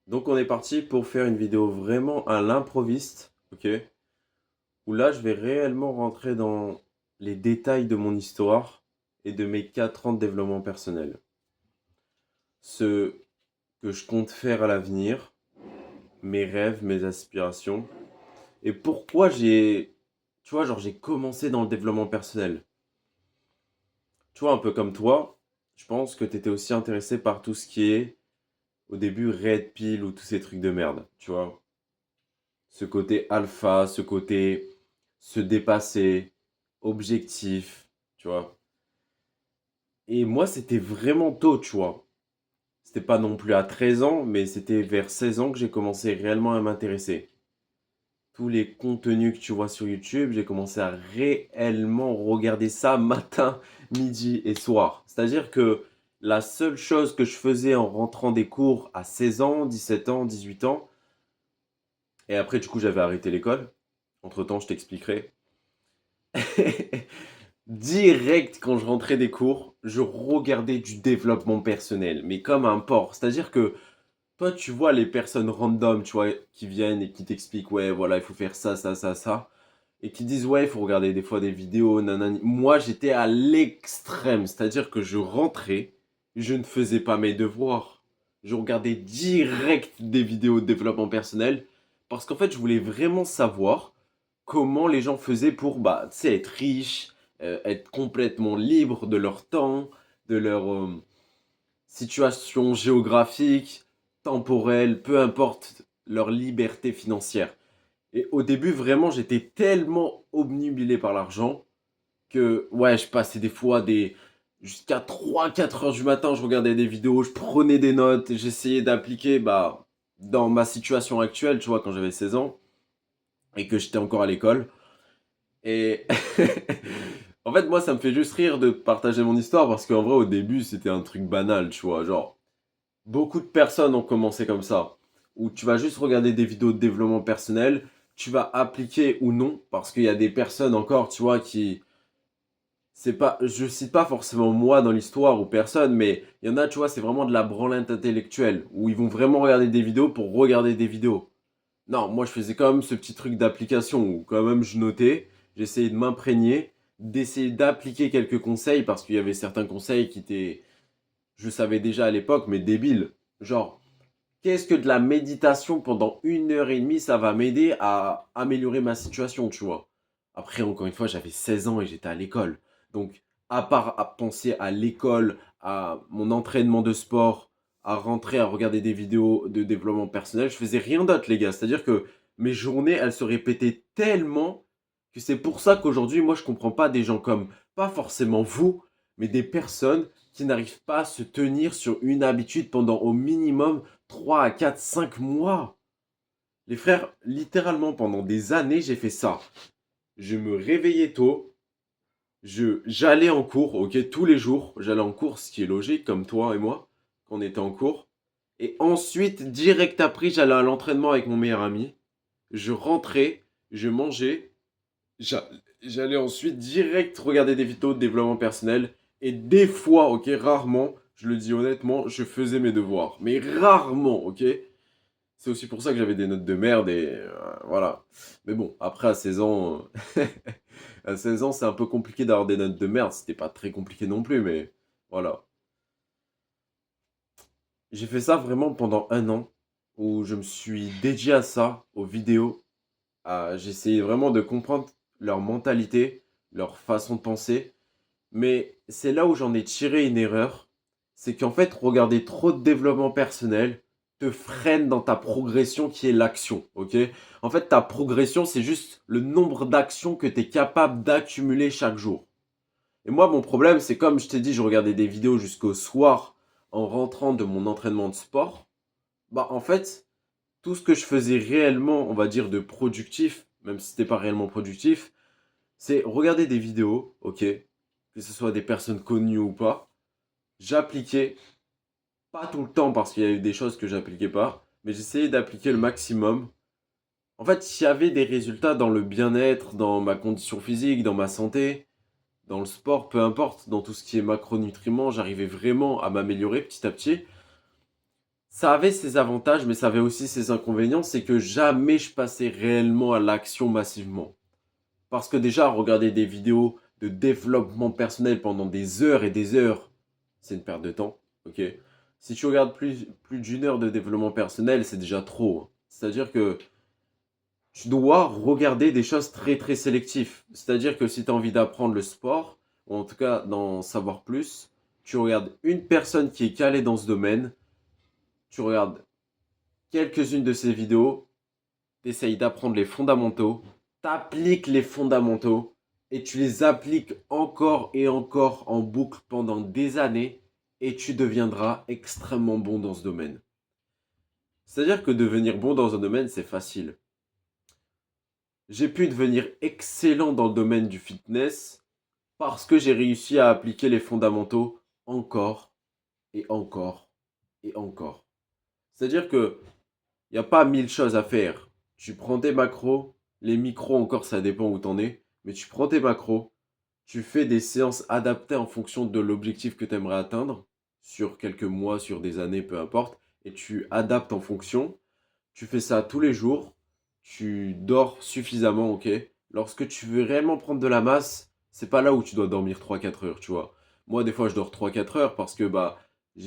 Donc on est parti pour faire une vidéo vraiment à l'improviste, ok? Où là je vais réellement rentrer dans les détails de mon histoire et de mes 4 ans de développement personnel. Ce que je compte faire à l'avenir, mes rêves, mes aspirations. Et pourquoi tu vois, genre j'ai commencé dans le développement personnel. Tu vois, un peu comme toi, je pense que tu étais aussi intéressé par tout ce qui est, au début, Red Pill ou tous ces trucs de merde, tu vois. Ce côté alpha, ce côté se dépasser, objectif, tu vois. Et moi, c'était vraiment tôt, tu vois. C'était pas non plus à 13 ans, mais c'était vers 16 ans que j'ai commencé réellement à m'intéresser. Tous les contenus que tu vois sur YouTube, j'ai commencé à réellement regarder ça matin, midi et soir. C'est-à-dire que la seule chose que je faisais en rentrant des cours à 16 ans, 17 ans, 18 ans, et après, du coup, j'avais arrêté l'école. Entre-temps, je t'expliquerai. Direct, quand je rentrais des cours, je regardais du développement personnel, mais comme un porc. C'est-à-dire que toi, tu vois les personnes random, tu vois, qui viennent et qui t'expliquent, ouais, voilà, il faut faire ça, ça, ça, ça, et qui disent, ouais, il faut regarder des fois des vidéos, nanani. Moi, j'étais à l'extrême, c'est-à-dire que je rentrais, je ne faisais pas mes devoirs. Je regardais direct des vidéos de développement personnel, parce qu'en fait, je voulais vraiment savoir comment les gens faisaient pour, bah, tu sais, être riches, être complètement libres de leur temps, de leur situation géographique, temporelle, peu importe leur liberté financière. Et au début, vraiment, j'étais tellement obnubilé par l'argent que, ouais, je passais des fois jusqu'à 3 4 heures du matin, je regardais des vidéos, je prenais des notes, j'essayais d'appliquer, bah, dans ma situation actuelle, tu vois, quand j'avais 16 ans et que j'étais encore à l'école. Et en fait, moi, ça me fait juste rire de partager mon histoire parce qu'en vrai, au début, c'était un truc banal, tu vois. Genre, beaucoup de personnes ont commencé comme ça, où tu vas juste regarder des vidéos de développement personnel, tu vas appliquer ou non, parce qu'il y a des personnes encore, tu vois, qui, c'est pas, je cite pas forcément moi dans l'histoire ou personne, mais il y en a, tu vois, c'est vraiment de la branlette intellectuelle, où ils vont vraiment regarder des vidéos pour regarder des vidéos. Non, moi je faisais quand même ce petit truc d'application où quand même je notais, j'essayais de m'imprégner, d'essayer d'appliquer quelques conseils parce qu'il y avait certains conseils qui étaient, je savais déjà à l'époque, mais débiles. Genre, qu'est-ce que de la méditation pendant 1 heure et demie, ça va m'aider à améliorer ma situation, tu vois. Après, encore une fois, j'avais 16 ans et j'étais à l'école. Donc, à part à penser à l'école, à mon entraînement de sport, à rentrer, à regarder des vidéos de développement personnel, je faisais rien d'autre, les gars. C'est-à-dire que mes journées, elles se répétaient tellement que c'est pour ça qu'aujourd'hui, moi, je comprends pas des gens comme, pas forcément vous, mais des personnes qui n'arrivent pas à se tenir sur une habitude pendant au minimum 3 à 4, 5 mois. Les frères, littéralement pendant des années, j'ai fait ça. Je me réveillais tôt, j'allais en cours, ok, tous les jours, j'allais en cours, ce qui est logique, comme toi et moi, quand on était en cours. Et ensuite, direct après, j'allais à l'entraînement avec mon meilleur ami. Je rentrais, je mangeais, j'a- j'allais ensuite direct regarder des vidéos de développement personnel. Et des fois, ok, rarement, je le dis honnêtement, je faisais mes devoirs. Mais rarement, ok. C'est aussi pour ça que j'avais des notes de merde et voilà. Mais bon, après à 16 ans, à 16 ans, c'est un peu compliqué d'avoir des notes de merde. C'était pas très compliqué non plus, mais voilà. J'ai fait ça vraiment pendant 1 an où je me suis dédié à ça, aux vidéos. J'essayais vraiment de comprendre leur mentalité, leur façon de penser. Mais c'est là où j'en ai tiré une erreur. C'est qu'en fait, regarder trop de développement personnel te freine dans ta progression qui est l'action, ok? En fait, ta progression, c'est juste le nombre d'actions que tu es capable d'accumuler chaque jour. Et moi, mon problème, c'est comme je t'ai dit, je regardais des vidéos jusqu'au soir en rentrant de mon entraînement de sport. Bah, en fait, tout ce que je faisais réellement, on va dire, de productif, même si c'était pas réellement productif, c'est regarder des vidéos, ok? Que ce soit des personnes connues ou pas. J'appliquais, pas tout le temps parce qu'il y a eu des choses que j'appliquais pas, mais j'essayais d'appliquer le maximum. En fait, il y avait des résultats dans le bien-être, dans ma condition physique, dans ma santé, dans le sport, peu importe, dans tout ce qui est macronutriments, j'arrivais vraiment à m'améliorer petit à petit. Ça avait ses avantages, mais ça avait aussi ses inconvénients, c'est que jamais je passais réellement à l'action massivement. Parce que déjà, regarder des vidéos de développement personnel pendant des heures et des heures, c'est une perte de temps, ok? Si tu regardes plus d'une heure de développement personnel, c'est déjà trop, hein. C'est-à-dire que tu dois regarder des choses très très sélectives. C'est-à-dire que si tu as envie d'apprendre le sport, ou en tout cas d'en savoir plus, tu regardes une personne qui est calée dans ce domaine, tu regardes quelques-unes de ses vidéos, tu essayes d'apprendre les fondamentaux, t'appliques les fondamentaux et tu les appliques encore et encore en boucle pendant des années et tu deviendras extrêmement bon dans ce domaine. C'est-à-dire que devenir bon dans un domaine, c'est facile. J'ai pu devenir excellent dans le domaine du fitness parce que j'ai réussi à appliquer les fondamentaux encore et encore et encore. C'est-à-dire que il n'y a pas 1000 choses à faire. Tu prends tes macros, les micros encore, ça dépend où t'en es, mais tu prends tes macros, tu fais des séances adaptées en fonction de l'objectif que tu aimerais atteindre, sur quelques mois, sur des années, peu importe, et tu adaptes en fonction. Tu fais ça tous les jours, tu dors suffisamment, ok? Lorsque tu veux réellement prendre de la masse, c'est pas là où tu dois dormir 3 4 heures, tu vois. Moi, des fois, je dors 3 4 heures parce que, bah,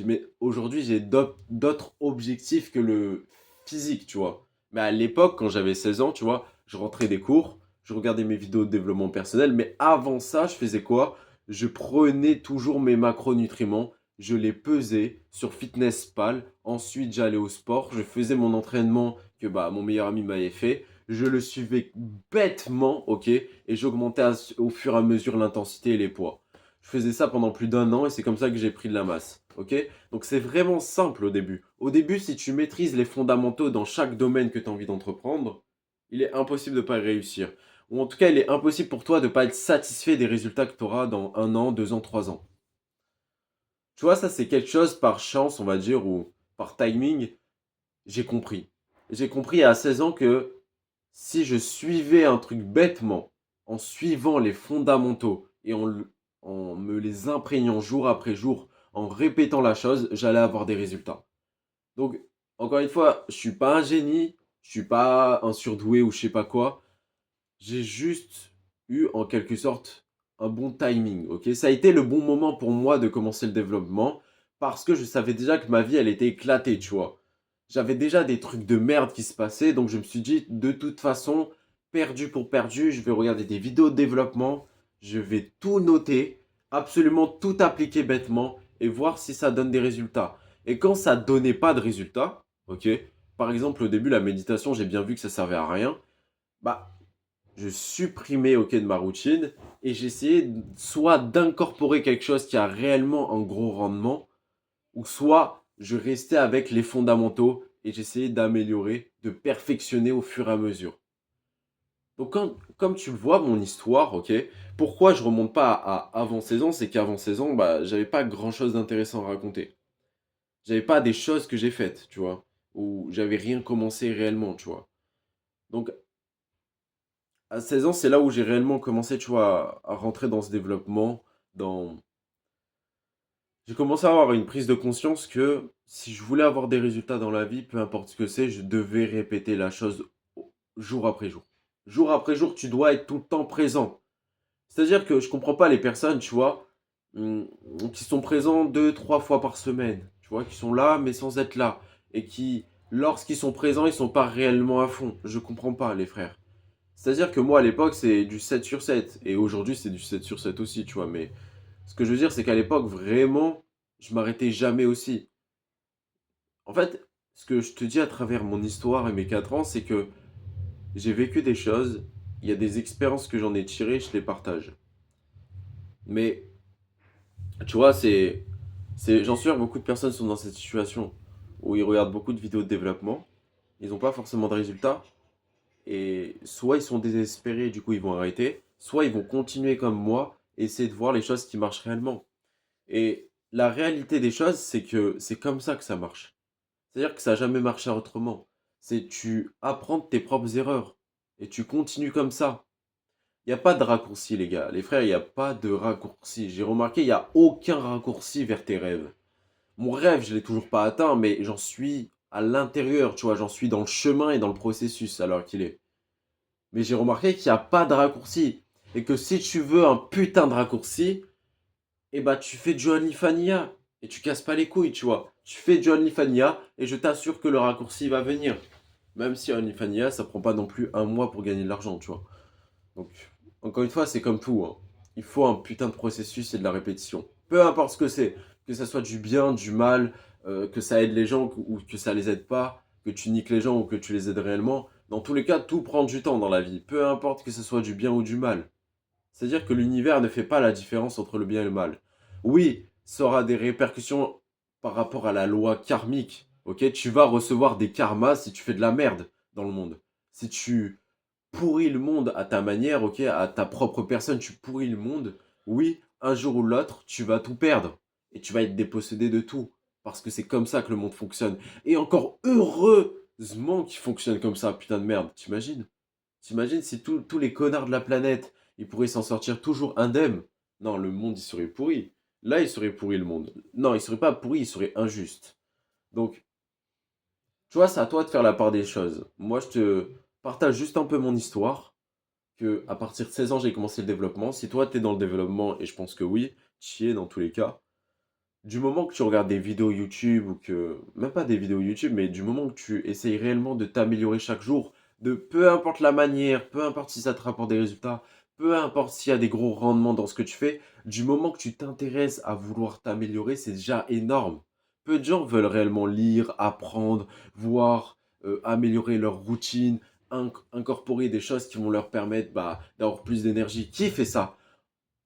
mais aujourd'hui, j'ai d'autres objectifs que le physique, tu vois. Mais à l'époque, quand j'avais 16 ans, tu vois, je rentrais des cours, je regardais mes vidéos de développement personnel, mais avant ça, je faisais quoi? Je prenais toujours mes macronutriments, je les pesais sur FitnessPal. Ensuite, j'allais au sport, je faisais mon entraînement que bah, mon meilleur ami m'avait fait. Je le suivais bêtement, ok, et j'augmentais au fur et à mesure l'intensité et les poids. Je faisais ça pendant plus d'un an et c'est comme ça que j'ai pris de la masse, ok? Donc c'est vraiment simple au début. Au début, si tu maîtrises les fondamentaux dans chaque domaine que tu as envie d'entreprendre, il est impossible de ne pas réussir. Ou en tout cas, il est impossible pour toi de ne pas être satisfait des résultats que tu auras dans 1 an, 2 ans, 3 ans. Tu vois, ça, c'est quelque chose par chance, on va dire, ou par timing, j'ai compris. J'ai compris à 16 ans que si je suivais un truc bêtement, en suivant les fondamentaux et en me les imprégnant jour après jour, en répétant la chose, j'allais avoir des résultats. Donc, encore une fois, je suis pas un génie, je suis pas un surdoué ou je sais pas quoi. J'ai juste eu en quelque sorte un bon timing, ok? Ça a été le bon moment pour moi de commencer le développement parce que je savais déjà que ma vie, elle était éclatée, tu vois. J'avais déjà des trucs de merde qui se passaient, donc je me suis dit, de toute façon, perdu pour perdu, je vais regarder des vidéos de développement, je vais tout noter, absolument tout appliquer bêtement et voir si ça donne des résultats. Et quand ça donnait pas de résultats, ok? Par exemple, au début, la méditation, j'ai bien vu que ça servait à rien. Bah, je supprimais ok de ma routine et j'essayais soit d'incorporer quelque chose qui a réellement un gros rendement ou soit je restais avec les fondamentaux et j'essayais d'améliorer, de perfectionner au fur et à mesure. Donc comme tu le vois mon histoire, ok, pourquoi je remonte pas à avant 16 ans, c'est qu'avant 16 ans, bah, j'avais pas grand chose d'intéressant à raconter. J'avais pas des choses que j'ai faites, tu vois, ou j'avais rien commencé réellement, tu vois. Donc à 16 ans, c'est là où j'ai réellement commencé, tu vois, à rentrer dans ce développement, dans... J'ai commencé à avoir une prise de conscience que si je voulais avoir des résultats dans la vie, peu importe ce que c'est, je devais répéter la chose jour après jour. Jour après jour, tu dois être tout le temps présent. C'est-à-dire que je comprends pas les personnes, tu vois, hum, qui sont présents 2, 3 fois par semaine, tu vois, qui sont là mais sans être là. Et qui, lorsqu'ils sont présents, ils sont pas réellement à fond. Je comprends pas, les frères. C'est-à-dire que moi, à l'époque, c'est du 7 sur 7. Et aujourd'hui, c'est du 7 sur 7 aussi, tu vois. Mais ce que je veux dire, c'est qu'à l'époque, vraiment, je m'arrêtais jamais aussi. En fait, ce que je te dis à travers mon histoire et mes 4 ans, c'est que j'ai vécu des choses, il y a des expériences que j'en ai tirées, je les partage. Mais, tu vois, j'en suis sûr, beaucoup de personnes sont dans cette situation où ils regardent beaucoup de vidéos de développement, ils n'ont pas forcément de résultats, et soit ils sont désespérés, du coup ils vont arrêter, soit ils vont continuer comme moi, et essayer de voir les choses qui marchent réellement. Et la réalité des choses, c'est que c'est comme ça que ça marche. C'est-à-dire que ça n'a jamais marché autrement. C'est tu apprends de tes propres erreurs, et tu continues comme ça. Il n'y a pas de raccourci, les gars. Les frères, il n'y a pas de raccourci. J'ai remarqué, il n'y a aucun raccourci vers tes rêves. Mon rêve, je l'ai toujours pas atteint, mais j'en suis à l'intérieur, tu vois, j'en suis dans le chemin et dans le processus à l'heure qu'il est. Mais j'ai remarqué qu'il y a pas de raccourci et que si tu veux un putain de raccourci, et bah tu fais du OnlyFans et tu casses pas les couilles, tu vois. Tu fais du OnlyFans et je t'assure que le raccourci va venir. Même si OnlyFans ça prend pas non plus un mois pour gagner de l'argent, tu vois. Donc, encore une fois, c'est comme tout, hein. Il faut un putain de processus et de la répétition. Peu importe ce que c'est, que ça soit du bien, du mal, que ça aide les gens ou que ça les aide pas, que tu niques les gens ou que tu les aides réellement. Dans tous les cas, tout prend du temps dans la vie. Peu importe que ce soit du bien ou du mal. C'est-à-dire que l'univers ne fait pas la différence entre le bien et le mal. Oui, ça aura des répercussions par rapport à la loi karmique. Ok, tu vas recevoir des karmas si tu fais de la merde dans le monde. Si tu pourris le monde à ta manière, ok, à ta propre personne, tu pourris le monde. Oui, un jour ou l'autre, tu vas tout perdre et tu vas être dépossédé de tout parce que c'est comme ça que le monde fonctionne. Et encore heureusement qu'il fonctionne comme ça, putain de merde. T'imagines? T'imagines si tous les connards de la planète, ils pourraient s'en sortir toujours indemnes? Non, le monde, il serait pourri. Là, il serait pourri le monde. Non, il serait pas pourri, il serait injuste. Donc, tu vois, c'est à toi de faire la part des choses. Moi, je te partage juste un peu mon histoire, que à partir de 16 ans, j'ai commencé le développement. Si toi, tu es dans le développement, et je pense que oui, tu y es dans tous les cas, du moment que tu regardes des vidéos YouTube ou que, même pas des vidéos YouTube, mais du moment que tu essayes réellement de t'améliorer chaque jour, de peu importe la manière, peu importe si ça te rapporte des résultats, peu importe s'il y a des gros rendements dans ce que tu fais, du moment que tu t'intéresses à vouloir t'améliorer, c'est déjà énorme. Peu de gens veulent réellement lire, apprendre, voir, améliorer leur routine, incorporer des choses qui vont leur permettre d'avoir plus d'énergie. Qui fait ça?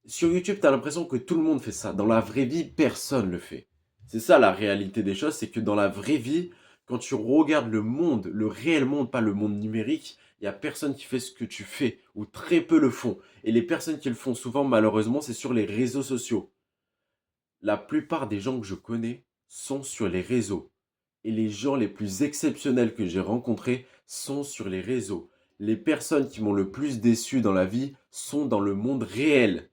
Sur YouTube, tu as l'impression que tout le monde fait ça. Dans la vraie vie, personne le fait. C'est ça la réalité des choses, c'est que dans la vraie vie, quand tu regardes le monde, le réel monde, pas le monde numérique, il n'y a personne qui fait ce que tu fais, ou très peu le font. Et les personnes qui le font souvent, malheureusement, c'est sur les réseaux sociaux. La plupart des gens que je connais sont sur les réseaux. Et les gens les plus exceptionnels que j'ai rencontrés sont sur les réseaux. Les personnes qui m'ont le plus déçu dans la vie sont dans le monde réel.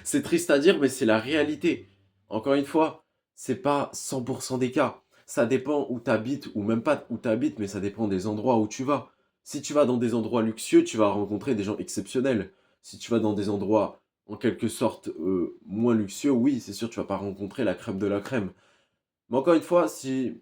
C'est triste à dire, mais c'est la réalité. Encore une fois, c'est pas 100% des cas. Ça dépend où tu habites, ou même pas où tu habites, mais ça dépend des endroits où tu vas. Si tu vas dans des endroits luxueux, tu vas rencontrer des gens exceptionnels. Si tu vas dans des endroits en quelque sorte moins luxueux, oui, c'est sûr, tu vas pas rencontrer la crème de la crème. Mais encore une fois, si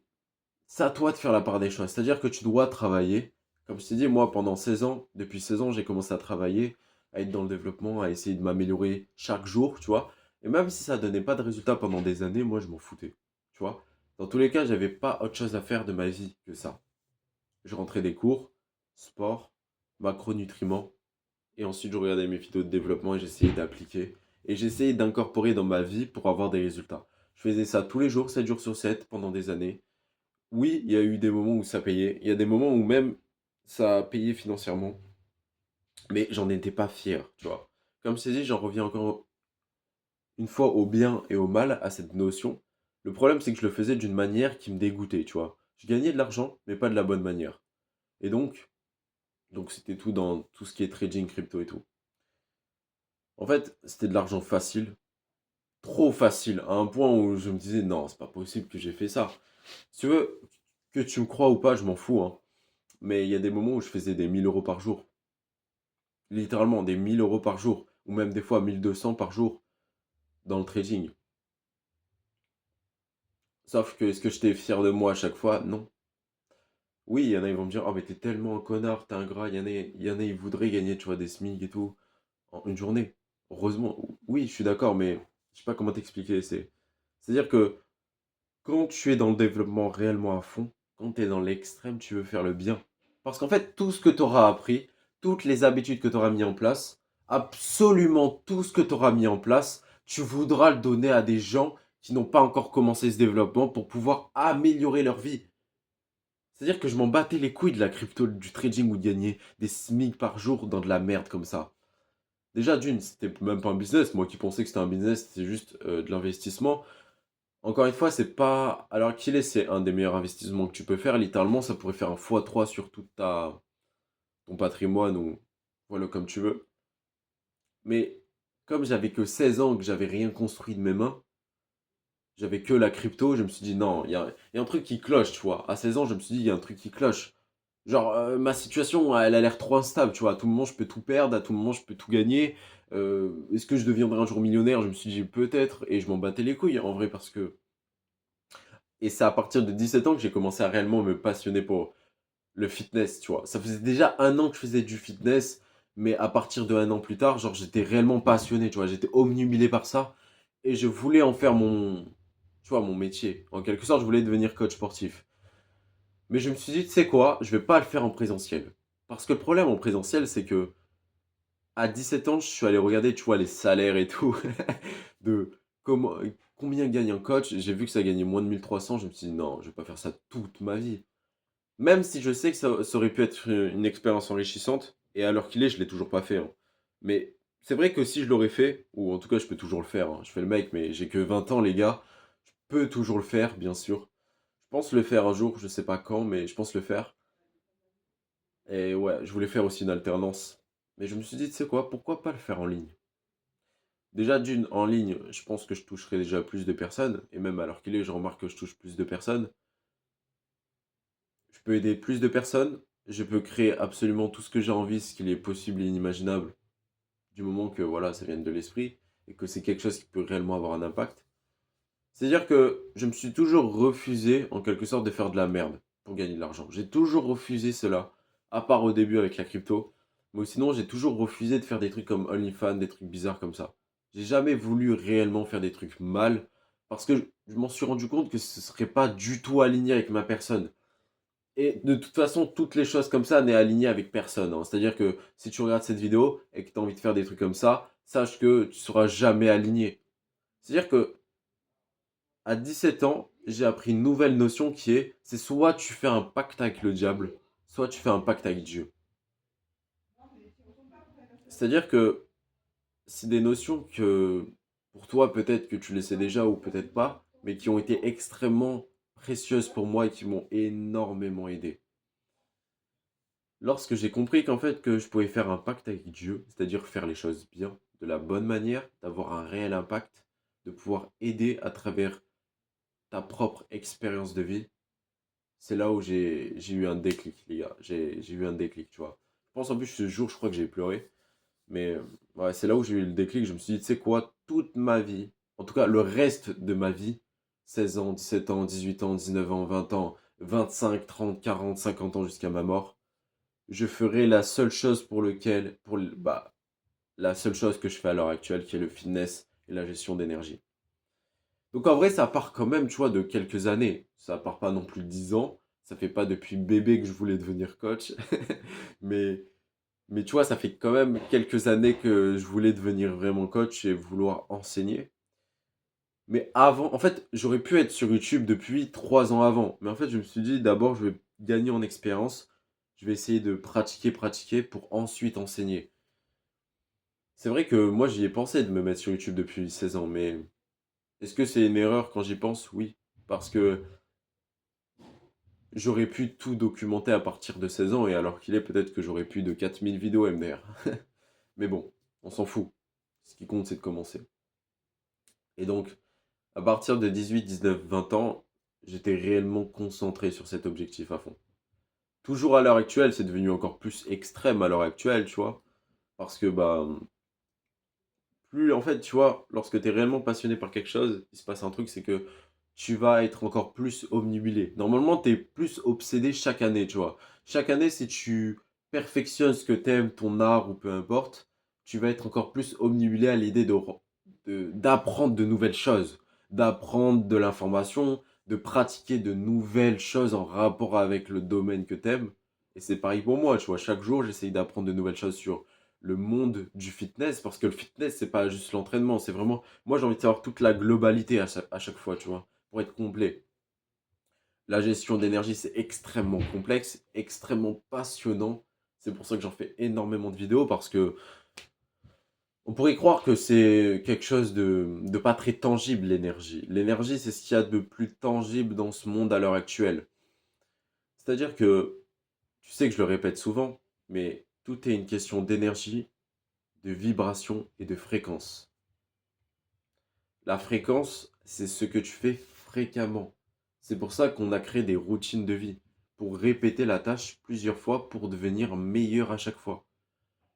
c'est à toi de faire la part des choses. C'est-à-dire que tu dois travailler. Comme je t'ai dit, moi, pendant 16 ans, depuis 16 ans, j'ai commencé à travailler, à être dans le développement, à essayer de m'améliorer chaque jour, tu vois. Et même si ça donnait pas de résultats pendant des années, moi, je m'en foutais, tu vois. Dans tous les cas, j'avais pas autre chose à faire de ma vie que ça. Je rentrais des cours, sport, macronutriments, et ensuite je regardais mes vidéos de développement et j'essayais d'appliquer. Et j'essayais d'incorporer dans ma vie pour avoir des résultats. Je faisais ça tous les jours, 7 jours sur 7, pendant des années. Oui, il y a eu des moments où ça payait. Il y a des moments où même ça a payé financièrement. Mais j'en étais pas fier, tu vois. Comme je t'ai dit, j'en reviens encore une fois au bien et au mal, à cette notion. Le problème, c'est que je le faisais d'une manière qui me dégoûtait, tu vois. Je gagnais de l'argent, mais pas de la bonne manière. Et donc c'était tout dans tout ce qui est trading, crypto et tout. En fait, c'était de l'argent facile, trop facile, à un point où je me disais, non, c'est pas possible que j'ai fait ça. Si tu veux, que tu me crois ou pas, je m'en fous, hein. Mais il y a des moments où je faisais des 1000 € par jour. Littéralement, des 1000 € par jour. Ou même des fois 1200 par jour dans le trading. Sauf que est-ce que j'étais fier de moi à chaque fois? Non. Oui, il y en a, ils vont me dire, oh mais t'es tellement un connard, t'es ingrat. Il y en a, ils voudraient gagner, tu vois, des SMIC et tout, en une journée. Heureusement, oui, je suis d'accord, mais je sais pas comment t'expliquer. C'est-à-dire que quand tu es dans le développement réellement à fond, quand tu es dans l'extrême, tu veux faire le bien. Parce qu'en fait, tout ce que tu auras appris, toutes les habitudes que tu auras mis en place, absolument tout ce que tu auras mis en place, tu voudras le donner à des gens qui n'ont pas encore commencé ce développement pour pouvoir améliorer leur vie. C'est-à-dire que je m'en battais les couilles de la crypto, du trading ou de gagner des SMIC par jour dans de la merde comme ça. Déjà, d'une, c'était même pas un business. Moi qui pensais que c'était un business, c'était juste de l'investissement. Encore une fois, c'est pas. Alors qu'il est, c'est un des meilleurs investissements que tu peux faire. Littéralement, ça pourrait faire un x3 sur ton patrimoine ou voilà comme tu veux. Mais comme j'avais que 16 ans, que j'avais rien construit de mes mains, j'avais que la crypto, je me suis dit non, il y a un truc qui cloche, tu vois. À 16 ans, je me suis dit, il y a un truc qui cloche. Genre, ma situation, elle a l'air trop instable, tu vois. À tout moment, je peux tout perdre, à tout moment, je peux tout gagner. Est-ce que je deviendrai un jour millionnaire? Je me suis dit peut-être, et je m'en battais les couilles en vrai, parce que. Et c'est à partir de 17 ans que j'ai commencé à réellement me passionner pour le fitness, tu vois. Ça faisait déjà 1 an que je faisais du fitness, mais à partir de 1 an plus tard, genre, j'étais réellement passionné, tu vois. J'étais omnubilé par ça, et je voulais en faire tu vois, mon métier. En quelque sorte, je voulais devenir coach sportif. Mais je me suis dit, tu sais quoi, je vais pas le faire en présentiel. Parce que le problème en présentiel, c'est que à 17 ans, je suis allé regarder, tu vois, les salaires et tout, de combien gagne un coach. J'ai vu que ça gagnait moins de 1 300. Je me suis dit, non, je vais pas faire ça toute ma vie. Même si je sais que ça aurait pu être une expérience enrichissante, et à l'heure qu'il est, je l'ai toujours pas fait, hein. Mais c'est vrai que si je l'aurais fait, ou en tout cas, je peux toujours le faire, hein. Je fais le mec, mais j'ai que 20 ans, les gars. Je peux toujours le faire, bien sûr. Je pense le faire un jour, je sais pas quand, mais je pense le faire. Et ouais, je voulais faire aussi une alternance. Mais je me suis dit, tu sais quoi, pourquoi pas le faire en ligne? Déjà, d'une, en ligne, je pense que je toucherai déjà plus de personnes. Et même alors qu'il est, je remarque que je touche plus de personnes. Je peux aider plus de personnes. Je peux créer absolument tout ce que j'ai envie, ce qu'il est possible et inimaginable. Du moment que voilà, ça vient de l'esprit. Et que c'est quelque chose qui peut réellement avoir un impact. C'est-à-dire que je me suis toujours refusé, en quelque sorte, de faire de la merde pour gagner de l'argent. J'ai toujours refusé cela, à part au début avec la crypto. Mais sinon, j'ai toujours refusé de faire des trucs comme OnlyFans, des trucs bizarres comme ça. J'ai jamais voulu réellement faire des trucs mal, parce que je m'en suis rendu compte que ce serait pas du tout aligné avec ma personne. Et de toute façon, toutes les choses comme ça n'est aligné avec personne, hein. C'est-à-dire que si tu regardes cette vidéo et que tu as envie de faire des trucs comme ça, sache que tu seras jamais aligné. C'est-à-dire que à 17 ans, j'ai appris une nouvelle notion qui est, c'est soit tu fais un pacte avec le diable, soit tu fais un pacte avec Dieu. C'est-à-dire que c'est des notions que, pour toi, peut-être que tu le sais déjà ou peut-être pas, mais qui ont été extrêmement précieuses pour moi et qui m'ont énormément aidé. Lorsque j'ai compris qu'en fait, que je pouvais faire un pacte avec Dieu, c'est-à-dire faire les choses bien, de la bonne manière, d'avoir un réel impact, de pouvoir aider à travers ta propre expérience de vie, c'est là où j'ai eu un déclic, les gars. J'ai eu un déclic, tu vois. Je pense en plus ce jour, je crois que j'ai pleuré. Mais ouais, c'est là où j'ai eu le déclic. Je me suis dit, tu sais quoi, toute ma vie, en tout cas le reste de ma vie, 16 ans, 17 ans, 18 ans, 19 ans, 20 ans, 25, 30, 40, 50 ans jusqu'à ma mort, je ferai la seule chose bah, la seule chose que je fais à l'heure actuelle, qui est le fitness et la gestion d'énergie. Donc en vrai, ça part quand même, tu vois, de quelques années. Ça part pas non plus de 10 ans. Ça fait pas depuis bébé que je voulais devenir coach. Mais, mais tu vois, ça fait quand même quelques années que je voulais devenir vraiment coach et vouloir enseigner. Mais avant, en fait, j'aurais pu être sur YouTube depuis 3 ans avant. Mais en fait, je me suis dit, d'abord, je vais gagner en expérience. Je vais essayer de pratiquer, pratiquer pour ensuite enseigner. C'est vrai que moi, j'y ai pensé de me mettre sur YouTube depuis 16 ans, mais est-ce que c'est une erreur quand j'y pense? Oui. Parce que j'aurais pu tout documenter à partir de 16 ans, et alors qu'il est, peut-être que j'aurais pu de 4000 vidéos MDR. Mais bon, on s'en fout. Ce qui compte, c'est de commencer. Et donc, à partir de 18, 19, 20 ans, j'étais réellement concentré sur cet objectif à fond. Toujours à l'heure actuelle, c'est devenu encore plus extrême à l'heure actuelle, tu vois. Parce que, bah, plus, en fait, tu vois, lorsque tu es réellement passionné par quelque chose, il se passe un truc, c'est que tu vas être encore plus omnibulé. Normalement, tu es plus obsédé chaque année, tu vois. Chaque année, si tu perfectionnes ce que tu aimes, ton art ou peu importe, tu vas être encore plus omnibulé à l'idée d'apprendre de nouvelles choses, d'apprendre de l'information, de pratiquer de nouvelles choses en rapport avec le domaine que tu aimes. Et c'est pareil pour moi, tu vois. Chaque jour, j'essaye d'apprendre de nouvelles choses sur le monde du fitness, parce que le fitness, c'est pas juste l'entraînement, c'est vraiment, moi j'ai envie de savoir toute la globalité à chaque fois, tu vois, pour être complet. La gestion d'énergie, c'est extrêmement complexe, extrêmement passionnant. C'est pour ça que j'en fais énormément de vidéos, parce que on pourrait croire que c'est quelque chose de pas très tangible, l'énergie. L'énergie, c'est ce qu'il y a de plus tangible dans ce monde à l'heure actuelle. C'est-à-dire que, tu sais que je le répète souvent, mais tout est une question d'énergie, de vibration et de fréquence. La fréquence, c'est ce que tu fais fréquemment. C'est pour ça qu'on a créé des routines de vie, pour répéter la tâche plusieurs fois pour devenir meilleur à chaque fois.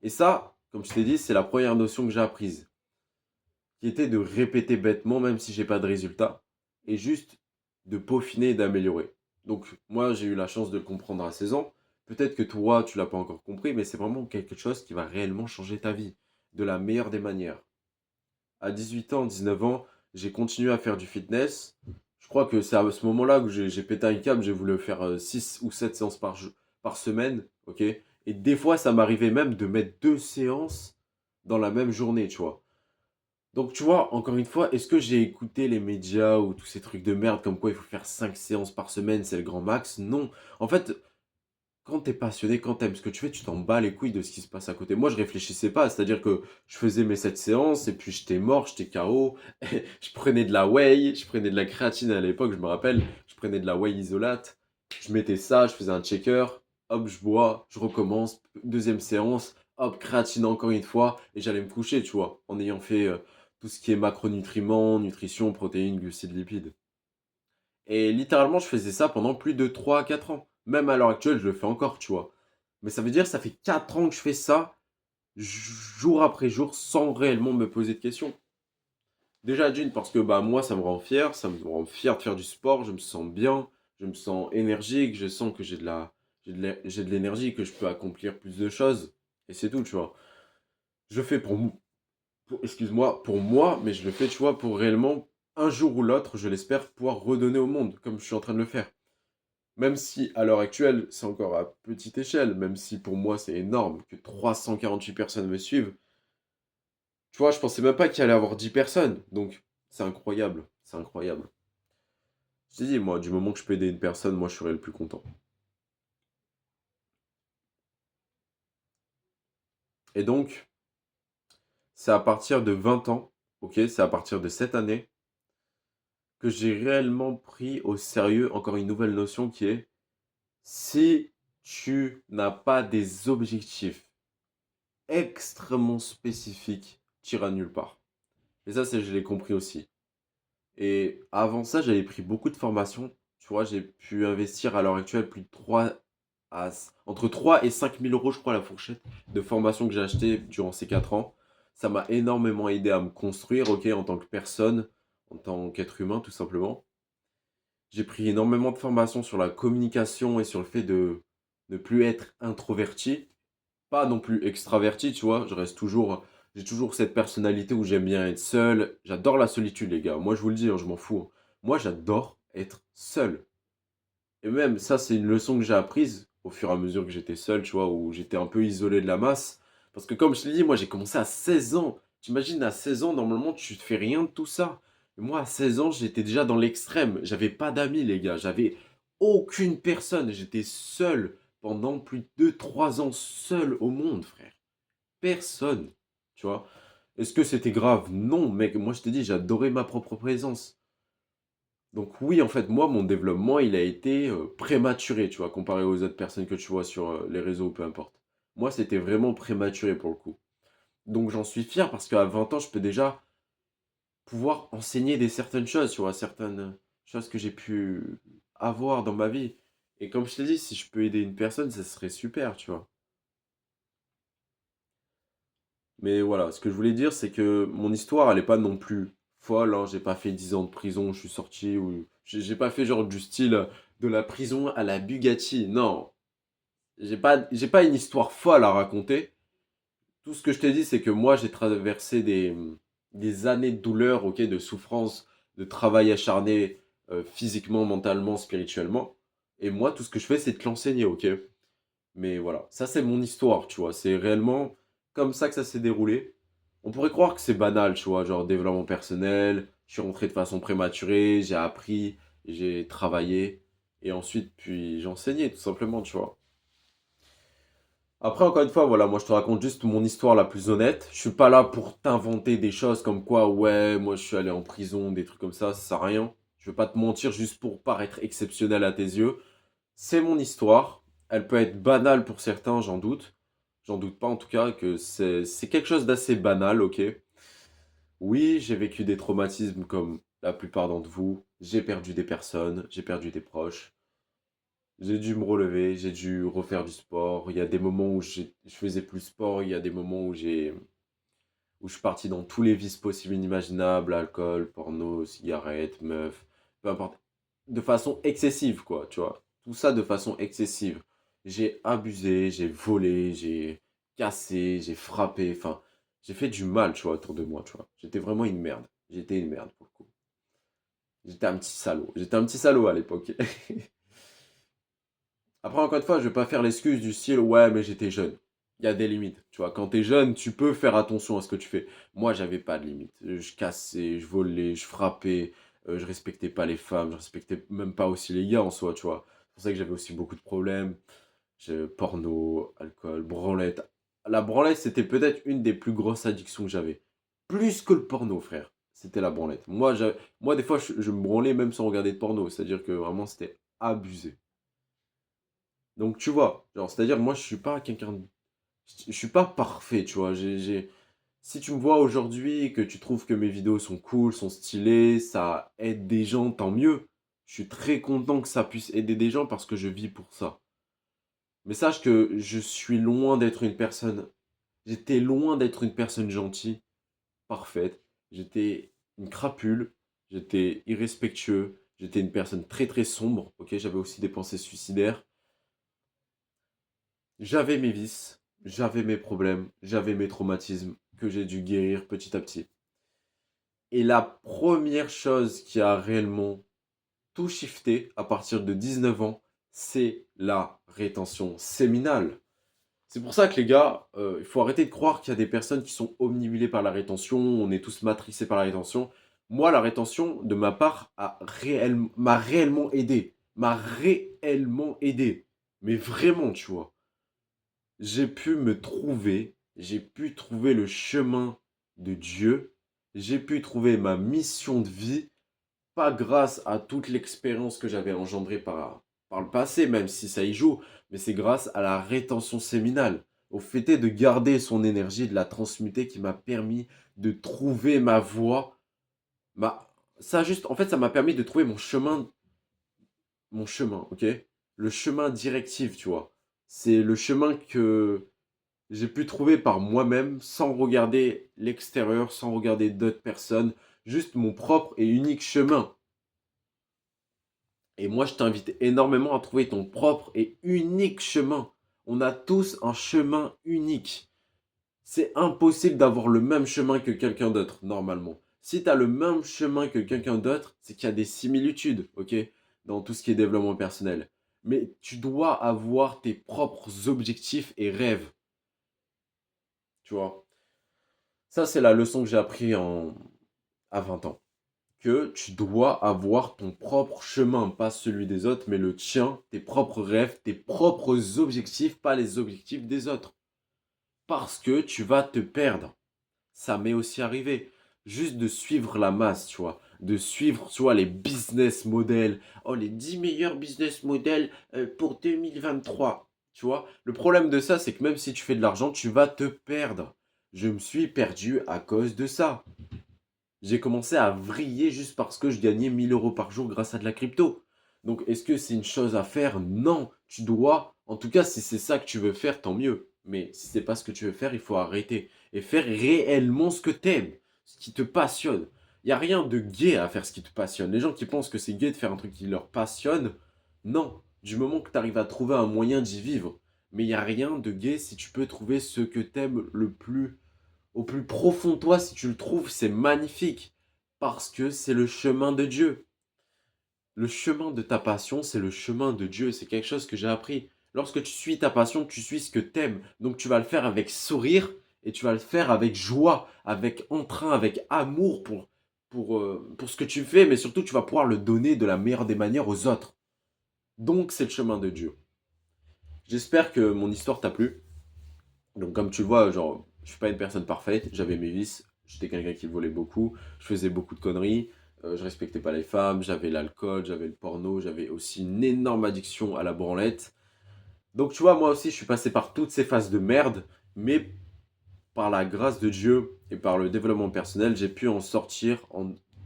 Et ça, comme je t'ai dit, c'est la première notion que j'ai apprise, qui était de répéter bêtement même si j'ai pas de résultat, et juste de peaufiner et d'améliorer. Donc moi, j'ai eu la chance de le comprendre à 16 ans. Peut-être que toi, tu l'as pas encore compris, mais c'est vraiment quelque chose qui va réellement changer ta vie, de la meilleure des manières. À 18 ans, 19 ans, j'ai continué à faire du fitness. Je crois que c'est à ce moment-là que j'ai pété un câble, j'ai voulu faire 6 ou 7 séances par semaine, ok? Et des fois, ça m'arrivait même de mettre 2 séances dans la même journée, tu vois. Donc, tu vois, encore une fois, est-ce que j'ai écouté les médias ou tous ces trucs de merde comme quoi il faut faire 5 séances par semaine, c'est le grand max? Non. En fait, quand t'es passionné, quand t'aimes ce que tu fais, tu t'en bats les couilles de ce qui se passe à côté. Moi, je réfléchissais pas, c'est-à-dire que je faisais mes 7 séances et puis j'étais mort, j'étais KO. Je prenais de la whey, je prenais de la créatine à l'époque, je me rappelle. Je prenais de la whey isolate, je mettais ça, je faisais un checker, hop, je bois, je recommence, deuxième séance, hop, créatine encore une fois, et j'allais me coucher, tu vois, en ayant fait tout ce qui est macronutriments, nutrition, protéines, glucides, lipides. Et littéralement, je faisais ça pendant plus de 3 à 4 ans. Même à l'heure actuelle, je le fais encore, tu vois. Mais ça veut dire, ça fait 4 ans que je fais ça, jour après jour, sans réellement me poser de questions. Déjà, d'une, parce que bah, moi, ça me rend fier de faire du sport, je me sens bien, je me sens énergique, je sens que j'ai de l'énergie, que je peux accomplir plus de choses. Et c'est tout, tu vois. Je le fais excuse-moi, pour moi, mais je le fais, tu vois, pour réellement, un jour ou l'autre, je l'espère, pouvoir redonner au monde, comme je suis en train de le faire. Même si à l'heure actuelle, c'est encore à petite échelle, même si pour moi c'est énorme que 348 personnes me suivent, tu vois, je pensais même pas qu'il allait y avoir 10 personnes. Donc c'est incroyable, c'est incroyable. Je t'ai dit, moi, du moment que je peux aider une personne, moi je serai le plus content. Et donc, c'est à partir de 20 ans, ok, c'est à partir de cette année, que j'ai réellement pris au sérieux encore une nouvelle notion qui est, si tu n'as pas des objectifs extrêmement spécifiques, tu iras nulle part. Et ça, je l'ai compris aussi. Et avant ça, j'avais pris beaucoup de formations. Tu vois, j'ai pu investir à l'heure actuelle plus de entre 3 et 5 000 euros, je crois, la fourchette de formation que j'ai acheté durant ces 4 ans. Ça m'a énormément aidé à me construire, ok, en tant que personne, en tant qu'être humain, tout simplement. J'ai pris énormément de formations sur la communication et sur le fait de ne plus être introverti, pas non plus extraverti, tu vois. J'ai toujours cette personnalité où j'aime bien être seul. J'adore la solitude, les gars. Moi, je vous le dis, hein, je m'en fous, hein. Moi, j'adore être seul. Et même, ça, c'est une leçon que j'ai apprise au fur et à mesure que j'étais seul, tu vois, où j'étais un peu isolé de la masse. Parce que, comme je l'ai dit, moi, j'ai commencé à 16 ans. T'imagines, à 16 ans, normalement, tu ne fais rien de tout ça. Et moi, à 16 ans, j'étais déjà dans l'extrême. J'avais pas d'amis, les gars. J'avais aucune personne. J'étais seul pendant plus de 3 ans, seul au monde, frère. Personne, tu vois. Est-ce que c'était grave? Non, mec. Moi, je t'ai dit, j'adorais ma propre présence. Donc oui, en fait, moi, mon développement, il a été prématuré, tu vois, comparé aux autres personnes que tu vois sur les réseaux, peu importe. Moi, c'était vraiment prématuré pour le coup. Donc j'en suis fier parce qu'à 20 ans, je peux déjà pouvoir enseigner des certaines choses, tu vois, certaines choses que j'ai pu avoir dans ma vie. Et comme je t'ai dit, si je peux aider une personne, ça serait super, tu vois. Mais voilà, ce que je voulais dire, c'est que mon histoire, elle est pas non plus folle, hein. J'ai pas fait 10 ans de prison, je suis sorti, ou j'ai pas fait genre du style de la prison à la Bugatti. Non, j'ai pas une histoire folle à raconter. Tout ce que je t'ai dit, c'est que moi, j'ai traversé des années de douleur, ok, de souffrance, de travail acharné, physiquement, mentalement, spirituellement. Et moi, tout ce que je fais, c'est de te l'enseigner, ok? Mais voilà, ça c'est mon histoire, tu vois. C'est réellement comme ça que ça s'est déroulé. On pourrait croire que c'est banal, tu vois, genre développement personnel, je suis rentré de façon prématurée, j'ai appris, j'ai travaillé, et ensuite, puis j'ai enseigné, tout simplement, tu vois. Après, encore une fois, voilà, moi je te raconte juste mon histoire la plus honnête. Je suis pas là pour t'inventer des choses comme quoi, ouais, moi je suis allé en prison, des trucs comme ça sert à rien. Je veux pas te mentir juste pour paraître exceptionnel à tes yeux. C'est mon histoire. Elle peut être banale pour certains, j'en doute. J'en doute pas en tout cas que c'est quelque chose d'assez banal, ok. Oui, j'ai vécu des traumatismes comme la plupart d'entre vous. J'ai perdu des personnes, j'ai perdu des proches. J'ai dû me relever, j'ai dû refaire du sport. Il y a des moments où je faisais plus sport, il y a des moments où je suis parti dans tous les vices possibles et inimaginables, alcool, porno, cigarettes, meufs, peu importe. De façon excessive, quoi, tu vois. Tout ça de façon excessive. J'ai abusé, j'ai volé, j'ai cassé, j'ai frappé, enfin, j'ai fait du mal, tu vois, autour de moi, tu vois. J'étais vraiment une merde. J'étais une merde, pour le coup. J'étais un petit salaud. J'étais un petit salaud à l'époque. Après, encore une fois, je vais pas faire l'excuse du style, ouais, mais j'étais jeune. Il y a des limites, tu vois. Quand t'es jeune, tu peux faire attention à ce que tu fais. Moi, j'avais pas de limites. Je cassais, je volais, je frappais, je respectais pas les femmes, je respectais même pas aussi les gars en soi, tu vois. C'est pour ça que j'avais aussi beaucoup de problèmes. Porno, alcool, branlette. La branlette, c'était peut-être une des plus grosses addictions que j'avais. Plus que le porno, frère. C'était la branlette. Moi des fois, je me branlais même sans regarder de porno. C'est-à-dire que vraiment, c'était abusé. Donc tu vois, genre, c'est-à-dire moi je suis pas quelqu'un je suis pas parfait, tu vois. Si tu me vois aujourd'hui et que tu trouves que mes vidéos sont cool, sont stylées, ça aide des gens, tant mieux. Je suis très content que ça puisse aider des gens parce que je vis pour ça. Mais sache que je suis loin d'être une personne. J'étais loin d'être une personne gentille, parfaite. J'étais une crapule, j'étais irrespectueux, j'étais une personne très très sombre, ok? J'avais aussi des pensées suicidaires. J'avais mes vices, j'avais mes problèmes, j'avais mes traumatismes que j'ai dû guérir petit à petit. Et la première chose qui a réellement tout shifté à partir de 19 ans, c'est la rétention séminale. C'est pour ça que les gars, il faut arrêter de croire qu'il y a des personnes qui sont omnibulées par la rétention, on est tous matrixés par la rétention. Moi, la rétention, de ma part, m'a réellement aidé. M'a réellement aidé. Mais vraiment, tu vois. J'ai pu me trouver, j'ai pu trouver le chemin de Dieu, j'ai pu trouver ma mission de vie, pas grâce à toute l'expérience que j'avais engendrée par le passé, même si ça y joue, mais c'est grâce à la rétention séminale, au fait de garder son énergie, de la transmuter qui m'a permis de trouver ma voie. Ça juste, en fait, ça m'a permis de trouver mon chemin, ok? Le chemin directif, tu vois. C'est le chemin que j'ai pu trouver par moi-même, sans regarder l'extérieur, sans regarder d'autres personnes, juste mon propre et unique chemin. Et moi, je t'invite énormément à trouver ton propre et unique chemin. On a tous un chemin unique. C'est impossible d'avoir le même chemin que quelqu'un d'autre, normalement. Si tu as le même chemin que quelqu'un d'autre, c'est qu'il y a des similitudes, ok, dans tout ce qui est développement personnel. Mais tu dois avoir tes propres objectifs et rêves, tu vois. Ça, c'est la leçon que j'ai appris à 20 ans. Que tu dois avoir ton propre chemin, pas celui des autres, mais le tien, tes propres rêves, tes propres objectifs, pas les objectifs des autres. Parce que tu vas te perdre. Ça m'est aussi arrivé. Juste de suivre la masse, tu vois. De suivre, tu vois, les business models. Oh, les 10 meilleurs business models pour 2023. Tu vois, le problème de ça, c'est que même si tu fais de l'argent, tu vas te perdre. Je me suis perdu à cause de ça. J'ai commencé à vriller juste parce que je gagnais 1 000 € par jour grâce à de la crypto. Donc, est-ce que c'est une chose à faire? Non. Tu dois, en tout cas, si c'est ça que tu veux faire, tant mieux. Mais si c'est pas ce que tu veux faire, il faut arrêter. Et faire réellement ce que t'aimes, ce qui te passionne. Il n'y a rien de gai à faire ce qui te passionne. Les gens qui pensent que c'est gai de faire un truc qui leur passionne, non. Du moment que tu arrives à trouver un moyen d'y vivre. Mais il n'y a rien de gai si tu peux trouver ce que t'aimes le plus au plus profond de toi, si tu le trouves, c'est magnifique. Parce que c'est le chemin de Dieu. Le chemin de ta passion, c'est le chemin de Dieu. C'est quelque chose que j'ai appris. Lorsque tu suis ta passion, tu suis ce que t'aimes. Donc tu vas le faire avec sourire et tu vas le faire avec joie, avec entrain, avec amour pour ce que tu fais. Mais surtout, tu vas pouvoir le donner de la meilleure des manières aux autres. Donc c'est le chemin de Dieu. J'espère que mon histoire t'a plu. Donc comme tu le vois, genre, je suis pas une personne parfaite, j'avais mes vices, j'étais quelqu'un qui volait beaucoup, je faisais beaucoup de conneries, je respectais pas les femmes, j'avais l'alcool, j'avais le porno, j'avais aussi une énorme addiction à la branlette. Donc tu vois, moi aussi, je suis passé par toutes ces phases de merde, mais par la grâce de Dieu et par le développement personnel, j'ai pu en sortir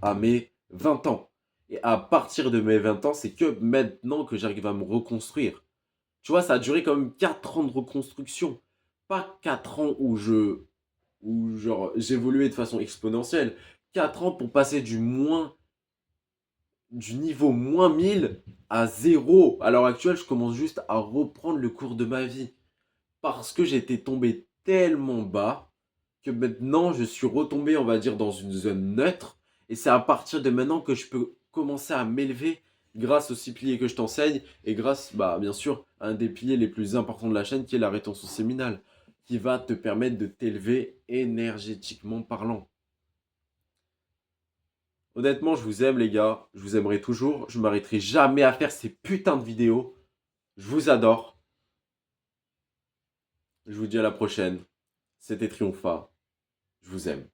à mes 20 ans. Et à partir de mes 20 ans, c'est que maintenant que j'arrive à me reconstruire. Tu vois, ça a duré quand même 4 ans de reconstruction. Pas 4 ans où genre j'évoluais de façon exponentielle. 4 ans pour passer du niveau -1000 à 0. À l'heure actuelle, je commence juste à reprendre le cours de ma vie. Parce que j'étais tombé tellement bas que maintenant je suis retombé, on va dire, dans une zone neutre. Et c'est à partir de maintenant que je peux commencer à m'élever grâce aux 6 piliers que je t'enseigne et grâce, bah, bien sûr, à un des piliers les plus importants de la chaîne qui est la rétention séminale, qui va te permettre de t'élever énergétiquement parlant. Honnêtement, je vous aime les gars, je vous aimerai toujours, je m'arrêterai jamais à faire ces putains de vidéos. Je vous adore, je vous dis à la prochaine. C'était Triompha, je vous aime.